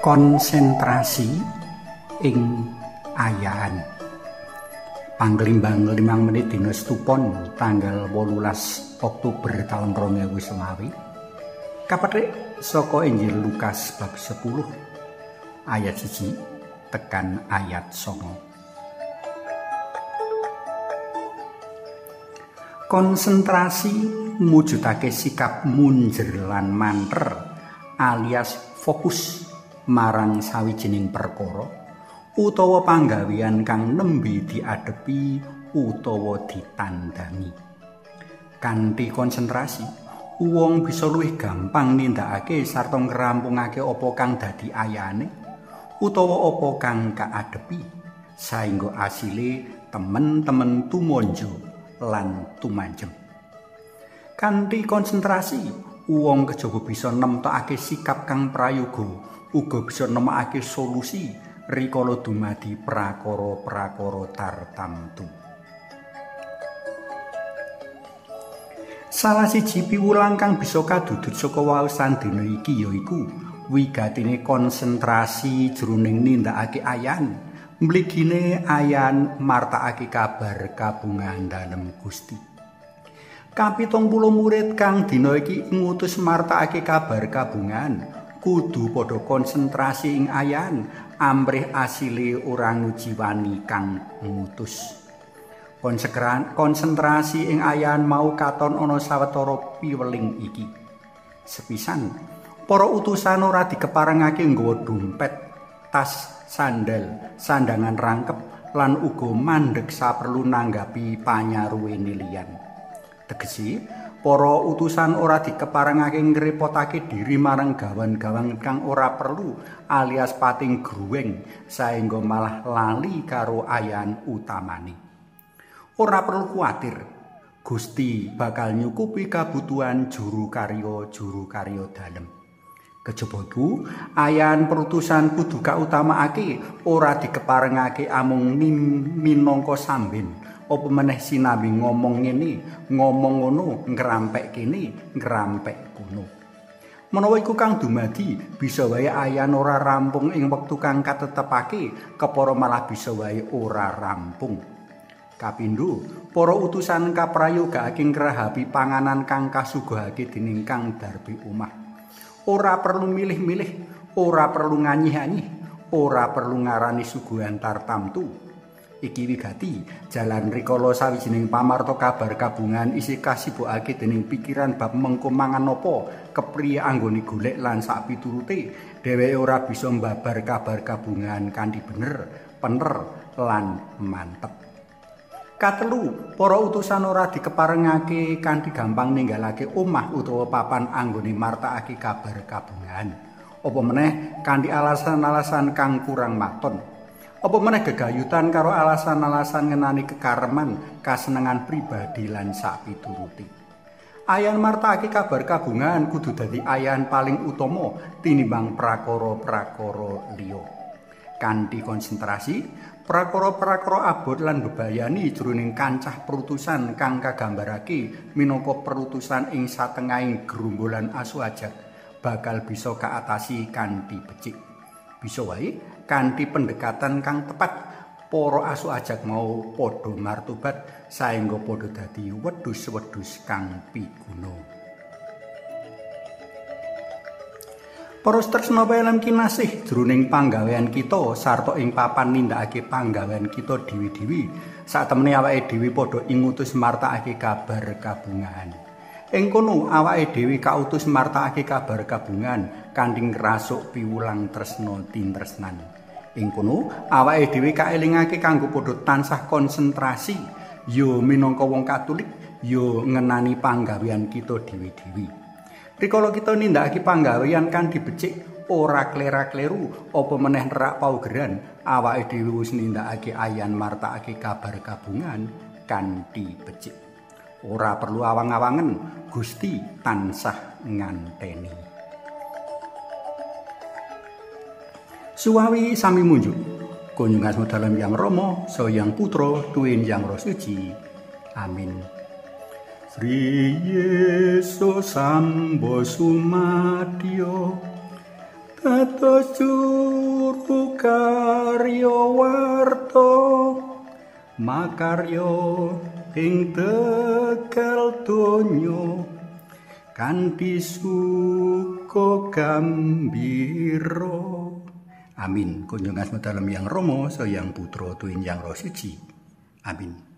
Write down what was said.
Konsentrasi ing ayahan. Panglimbang 5 menit dina Stupon tanggal 18 Oktober tahun 2020. Kapethik saka Injil Lukas bab 10 ayat 1 tekan ayat 9. Konsentrasi mujudake sikap munjer lan manter alias fokus marang sawijining perkara utawa panggawean kang nembe diadepi utawa ditandhangi. Kanthi konsentrasi, wong bisa luwih gampang nindakake sarta ngrampungake apa kang dadi ayane utawa apa kang kaadepi, saengga asile temen-temen tumonjo lan tumanjem. Kanthi konsentrasi, wong kejaba bisa nemtokake sikap kang prayoga, uga bisa nemokake solusi rikala dumadi prakara-prakara tartamtu. Salah siji piwulang kang bisa kadudut saka waosan dina iki yaiku wigatine konsentrasi jroning nindakake ayan, mligine ayan martakake kabar kabungahan dalem Gusti. Kapitung puluh murid kang dina iki ngutus martakake kabar kabungahan kudu padha konsentrasi ing ayan amrih asile ora ngujiwani kang ngutus. Konsentrasi ing ayan mau katon ana sawetara piweling iki. Sepisan, para utusan ora dikeparengake nggawa dompet, tas, sandal, sandangan rangkep lan uga mandheg saperlu nanggapi panyaruwene liyan. Tegese para utusan ora dikeparengake ngrepotake diri marang gawan-gawan kang ora perlu alias pating gruweng saengga malah lali karo ayan utamane. Ora perlu kuwatir, Gusti bakal nyukupi kabutuhan juru karya dalem. Kejaba iku, ayan perutusan kudu kautamakake ora dikeparengake amung minangka samben. Apa meneh sinambi ngomong ngene, ngomong ngono, ngrampek kene, ngrampek kono. Menawa iku kang dumadi, bisa wae ayan ora rampung ing wektu kang katetepake, kepara malah bisa wae ora rampung. Kapindho, para utusan kaprayogakake ngrahapi panganan kang kasuguhake dening kang darbi omah. Ora perlu milih-milih, ora perlu nganyih-anyih, ora perlu ngarani suguhan tartamtu. Iki wigati jalan rikala sawijining pamarta kabar kabungan isih kasibukake dening pikiran bab mengko mangan apa, kepriye anggone golek lan sak piturute, dheweke ora bisa mbabar kabar kabungan kanthi bener, pener lan mantep. Katelu, para utusan ora dikeparengake kanthi gampang ninggalake omah utawa papan anggone martakake kabar kabungan. Apa meneh kanthi alasan-alasan kang kurang maton. Apa meneh gegayutan karo alasan-alasan ngenani kekareman, kasenengan pribadi lan sak piturute. Ayan martakake kabar kabungan kudu dadi ayan paling utama tinimbang prakara-prakara liya. Kanthi konsentrasi, prakara-prakara abot lan bebayani jroning kancah perutusan kang kagambarake minangka perutusan ing satengahing gerombolan asu ajak bakal bisa kaatasi kanthi becik. Bisa wae kanthi pendekatan kang tepat para asu ajak mau padha martobat saengga padha dadi wedhus-wedhus kang piguna. Para tresna lan kinasih jroning panggawean kita sarta ing papan nindakake panggawean kita dewi-dewi satemene awake dhewe padha ingutus martakake kabar kabungahan. Ing kono awake dhewe kautus martakake kabar kabungan kanthi ngrasuk piwulang tresna tintresnan. Ing kono awake dhewe kaelingake kanggo padha tansah konsentrasi ya minangka wong Katolik ya ngenani panggawean kita dhewe-dhewe. Rikala kita nindakake panggawean kanthi becik ora klera-kleru apa meneh nerak paugeran awake dhewe wis nindakake ayan martakake kabar kabungan kanthi becik. Ora perlu awang-awangen, Gusti tansah nganteni. Suwawi sami munjuk. Kunjungan dalam Yang Rama, Sang Yang Putra, Tuwin Yang Roh Suci. Amin. Sri Yesus sambo sumadyo dados juru karya warta makarya ing tegal donya kanthi suka gambira. Amin. Kunjungan dalem Yang Rama sayang putra tuwin Yang Roh Siji. Amin.